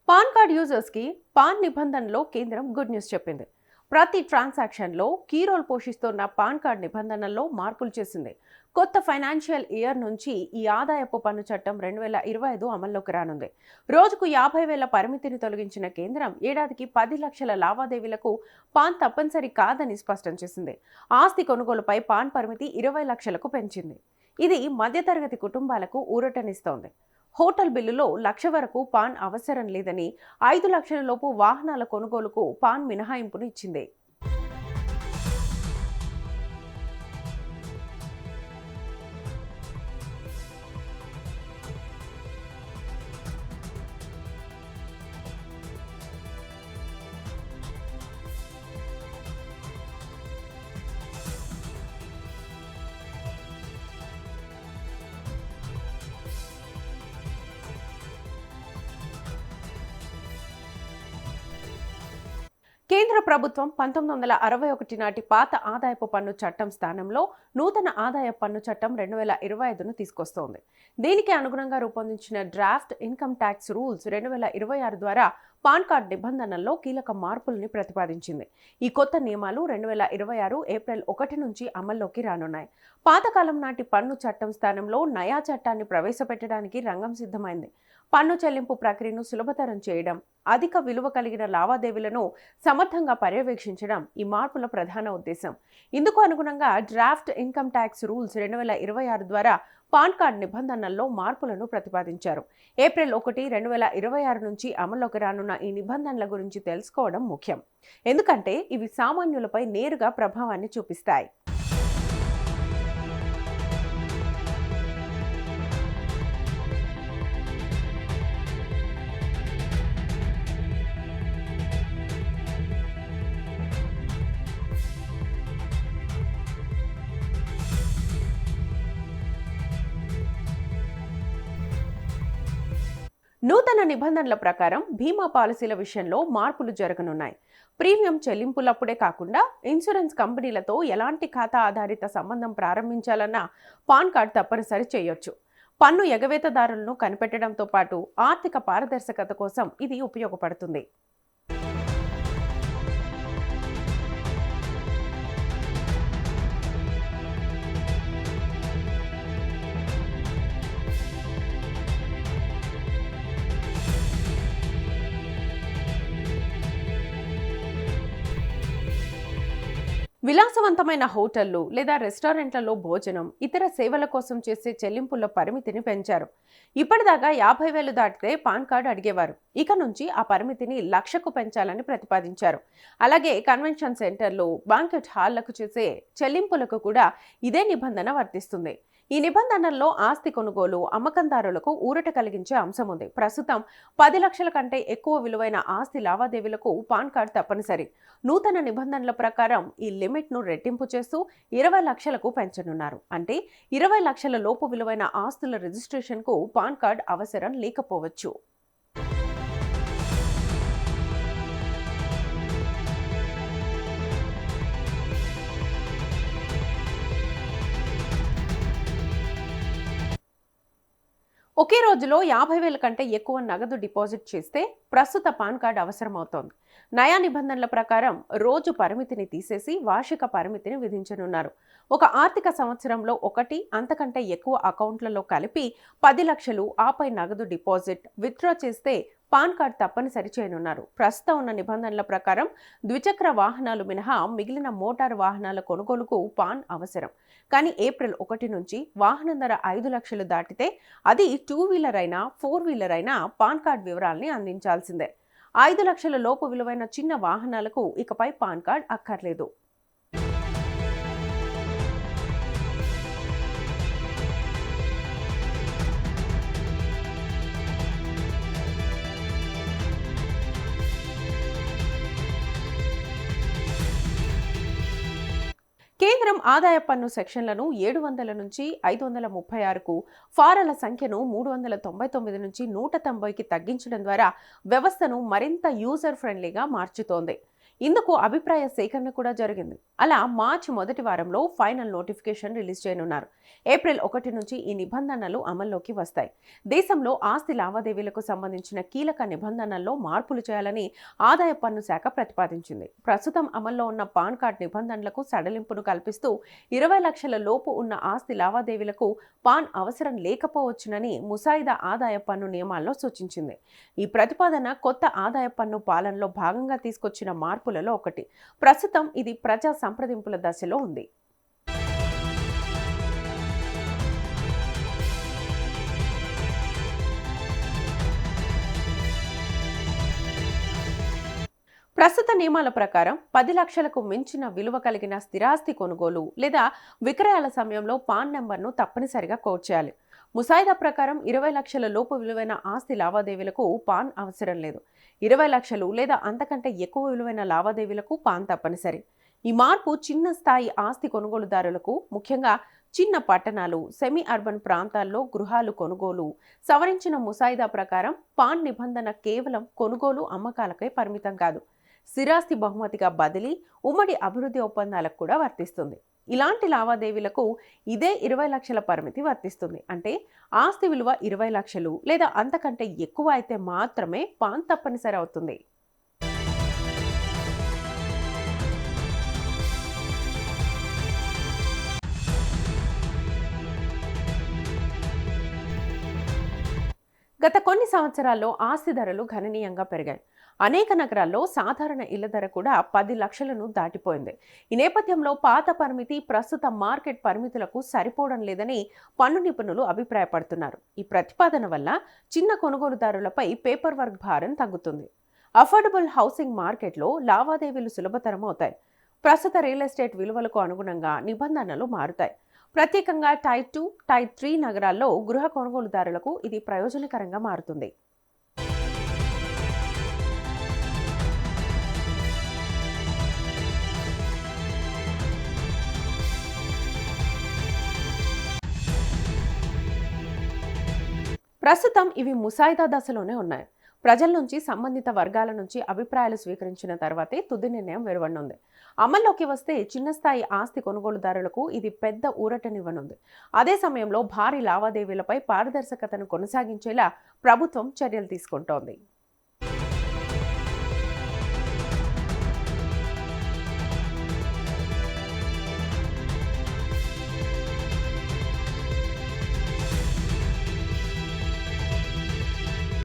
Pan card యూజర్స్కి pan నిబంధనలో కేంద్రం good news చెప్పింది. ప్రతి ట్రాన్సాక్షన్లో కీ రోల్ పోషిస్తున్న పాన్ కార్డ్ నిబంధనల్లో మార్పులు చేసింది. కొత్త ఫైనాన్షియల్ ఇయర్ నుంచి ఈ ఆదాయపు పన్ను చట్టం 2025 అమల్లోకి రానుంది. రోజుకు 50,000 పరిమితిని తొలగించిన కేంద్రం ఏడాదికి 10 లక్షల లావాదేవీలకు పాన్ తప్పనిసరి కాదని స్పష్టం చేసింది. ఆస్తి కొనుగోలుపై పాన్ పరిమితి 20 లక్షలకు పెంచింది. ఇది మధ్యతరగతి కుటుంబాలకు ఊరటనిస్తోంది. హోటల్ బిల్లులో 1,00,000 వరకు పాన్ అవసరం లేదని, 5 లక్షల లోపు వాహనాల కొనుగోలుకు పాన్ మినహాయింపును ఇచ్చింది. కేంద్ర ప్రభుత్వం 1961 నాటి పాత ఆదాయపు పన్ను చట్టం స్థానంలో నూతన ఆదాయ పన్ను చట్టం 2025ను తీసుకొస్తోంది. దీనికి అనుగుణంగా రూపొందించిన డ్రాఫ్ట్ ఇన్కమ్ ట్యాక్స్ రూల్స్ 2026 ద్వారా పాన్ కార్డ్ నిబంధనల్లో కీలక మార్పుల్ని ప్రతిపాదించింది. ఈ కొత్త నియమాలు 2026 ఏప్రిల్ 1 నుంచి అమల్లోకి రానున్నాయి. పాతకాలం నాటి పన్ను చట్టం స్థానంలో నయా చట్టాన్ని ప్రవేశపెట్టడానికి రంగం సిద్ధమైంది. పన్ను చెల్లింపు ప్రక్రియను సులభతరం చేయడం, అధిక విలువ కలిగిన లావాదేవీలను సమర్థంగా పర్యవేక్షించడం ఈ మార్పుల ప్రధాన ఉద్దేశం. ఇందుకు అనుగుణంగా డ్రాఫ్ట్ ఇన్కమ్ ట్యాక్స్ రూల్స్ 2026 ద్వారా పాన్ కార్డ్ నిబంధనల్లో మార్పులను ప్రతిపాదించారు. ఏప్రిల్ 1, 2026 నుంచి అమల్లోకి రానున్న ఈ నిబంధనల గురించి తెలుసుకోవడం ముఖ్యం. ఎందుకంటే ఇవి సామాన్యులపై నేరుగా ప్రభావాన్ని చూపిస్తాయి. నూతన నిబంధనల ప్రకారం బీమా పాలసీల విషయంలో మార్పులు జరగనున్నాయి. ప్రీమియం చెల్లింపులప్పుడే కాకుండా ఇన్సూరెన్స్ కంపెనీలతో ఎలాంటి ఖాతా ఆధారిత సంబంధం ప్రారంభించాలన్నా పాన్ కార్డ్ తప్పనిసరి చేయొచ్చు. పన్ను ఎగవేతదారులను కనిపెట్టడంతో పాటు ఆర్థిక పారదర్శకత కోసం ఇది ఉపయోగపడుతుంది. విలాసవంతమైన హోటళ్లు లేదా రెస్టారెంట్లలో భోజనం, ఇతర సేవల కోసం చేసే చెల్లింపుల పరిమితిని పెంచారు. ఇప్పటిదాకా 50,000 దాటితే పాన్ కార్డు అడిగేవారు. ఇక నుంచి ఆ పరిమితిని 1,00,000కు పెంచాలని ప్రతిపాదించారు. అలాగే కన్వెన్షన్ సెంటర్లు, బ్యాంకెట్ హాళ్లకు చేసే చెల్లింపులకు కూడా ఇదే నిబంధన వర్తిస్తుంది. ఈ నిబంధనల్లో ఆస్తి కొనుగోలు, అమ్మకందారులకు ఊరట కలిగించే అంశం ఉంది. ప్రస్తుతం 10 లక్షల కంటే ఎక్కువ విలువైన ఆస్తి లావాదేవీలకు పాన్ కార్డ్ తప్పనిసరి. నూతన నిబంధనల ప్రకారం ఈ లిమిట్ను రెట్టింపు చేస్తూ 20 లక్షలకు పెంచనున్నారు. అంటే 20 లక్షల లోపు విలువైన ఆస్తుల రిజిస్ట్రేషన్కు పాన్ కార్డ్ అవసరం లేకపోవచ్చు. ఒకే రోజులో 50,000 కంటే ఎక్కువ నగదు డిపాజిట్ చేస్తే ప్రస్తుత పాన్ కార్డు అవసరమవుతోంది. నయా నిబంధనల ప్రకారం రోజు పరిమితిని తీసేసి వార్షిక పరిమితిని విధించనున్నారు. ఒక ఆర్థిక సంవత్సరంలో ఒకటి అంతకంటే ఎక్కువ అకౌంట్లలో కలిపి 10 లక్షలు, ఆపై నగదు డిపాజిట్, విత్డ్రా చేస్తే పాన్ కార్డ్ తప్పనిసరి చేయనున్నారు. ప్రస్తుతం ఉన్న నిబంధనల ప్రకారం ద్విచక్ర వాహనాలు మినహా మిగిలిన మోటారు వాహనాల కొనుగోలుకు పాన్ అవసరం. కానీ ఏప్రిల్ 1 నుంచి వాహనం ధర 5 లక్షలు దాటితే అది 2 వీలర్ అయినా 4 వీలర్ అయినా పాన్ కార్డ్ వివరాల్ని అందించాల్సిందే. 5 లక్షల లోపు విలువైన చిన్న వాహనాలకు ఇకపై పాన్ కార్డ్ అక్కర్లేదు. కేంద్రం ఆదాయ పన్ను సెక్షన్లను 700 నుంచి 536కు, ఫారాల సంఖ్యను 399 నుంచి 190కి తగ్గించడం ద్వారా వ్యవస్థను మరింత యూజర్ ఫ్రెండ్లీగా మార్చుతోంది. ఇందుకు అభిప్రాయ సేకరణ కూడా జరిగింది. అలా మార్చి మొదటి వారంలో ఫైనల్ నోటిఫికేషన్ రిలీజ్ చేయనున్నారు. ఏప్రిల్ 1 నుంచి ఈ నిబంధనలు అమల్లోకి వస్తాయి. దేశంలో ఆస్తి లావాదేవీలకు సంబంధించిన కీలక నిబంధనల్లో మార్పులు చేయాలని ఆదాయ పన్ను శాఖ ప్రతిపాదించింది. ప్రస్తుతం అమల్లో ఉన్న పాన్ కార్డ్ నిబంధనలకు సడలింపును కల్పిస్తూ 20 లక్షల లోపు ఉన్న ఆస్తి లావాదేవీలకు పాన్ అవసరం లేకపోవచ్చునని ముసాయిదా ఆదాయ పన్ను నియమాల్లో సూచించింది. ఈ ప్రతిపాదన కొత్త ఆదాయ పన్ను పాలనలో భాగంగా తీసుకొచ్చిన మార్పులలో ఒకటి. ప్రస్తుతం ఇది ప్రజా సంప్రదింపుల దశలో ఉంది. ప్రస్తుత నియమాల ప్రకారం 10 లక్షలకు మించిన విలువ కలిగిన స్థిరాస్తి కొనుగోలు లేదా విక్రయాల సమయంలో పాన్ నెంబర్ను తప్పనిసరిగా కోడ్ చేయాలి. ముసాయిదా ప్రకారం 20 లక్షల లోపు విలువైన ఆస్తి లావాదేవీలకు పాన్ అవసరం లేదు. 20 లక్షలు లేదా అంతకంటే ఎక్కువ విలువైన లావాదేవీలకు పాన్ తప్పనిసరి. ఈ మార్పు చిన్న స్థాయి ఆస్తి కొనుగోలుదారులకు, ముఖ్యంగా చిన్న పట్టణాలు, సెమీ అర్బన్ ప్రాంతాల్లో గృహాలు కొనుగోలు, సవరించిన ముసాయిదా ప్రకారం పాన్ నిబంధన కేవలం కొనుగోలు, అమ్మకాలకే పరిమితం కాదు. స్థిరాస్తి బహుమతిగా బదిలీ, ఉమ్మడి అభివృద్ధి ఒప్పందాలకు కూడా వర్తిస్తుంది. ఇలాంటి లావాదేవీలకు ఇదే 20 లక్షల పరిమితి వర్తిస్తుంది. అంటే ఆస్తి విలువ 20 లక్షలు లేదా అంతకంటే ఎక్కువ అయితే మాత్రమే పాన్ తప్పనిసరి అవుతుంది. గత కొన్ని సంవత్సరాల్లో ఆస్తి ధరలు గణనీయంగా పెరిగాయి. అనేక నగరాల్లో సాధారణ ఇళ్ల ధర కూడా 10 లక్షలను దాటిపోయింది. ఈ నేపథ్యంలో పాత పరిమితి ప్రస్తుత మార్కెట్ పరిమితులకు సరిపోవడం లేదని పన్ను నిపుణులు అభిప్రాయపడుతున్నారు. ఈ ప్రతిపాదన వల్ల చిన్న కొనుగోలుదారులపై పేపర్ వర్క్ భారం తగ్గుతుంది. అఫోర్డబుల్ హౌసింగ్ మార్కెట్లో లావాదేవీలు సులభతరం అవుతాయి. ప్రస్తుత రియల్ ఎస్టేట్ విలువలకు అనుగుణంగా నిబంధనలు మారుతాయి. ప్రత్యేకంగా టైర్ 2, టైర్ 3 నగరాల్లో గృహ కొనుగోలుదారులకు ఇది ప్రయోజనకరంగా మారుతుంది. ప్రస్తుతం ఇవి ముసాయిదా దశలోనే ఉన్నాయి. ప్రజల నుంచి, సంబంధిత వర్గాల నుంచి అభిప్రాయాలు స్వీకరించిన తర్వాతే తుది నిర్ణయం వెలువడనుంది. అమల్లోకి వస్తే చిన్న స్థాయి ఆస్తి కొనుగోలుదారులకు ఇది పెద్ద ఊరటనివ్వనుంది. అదే సమయంలో భారీ లావాదేవీలపై పారదర్శకతను కొనసాగించేలా ప్రభుత్వం చర్యలు తీసుకుంటోంది.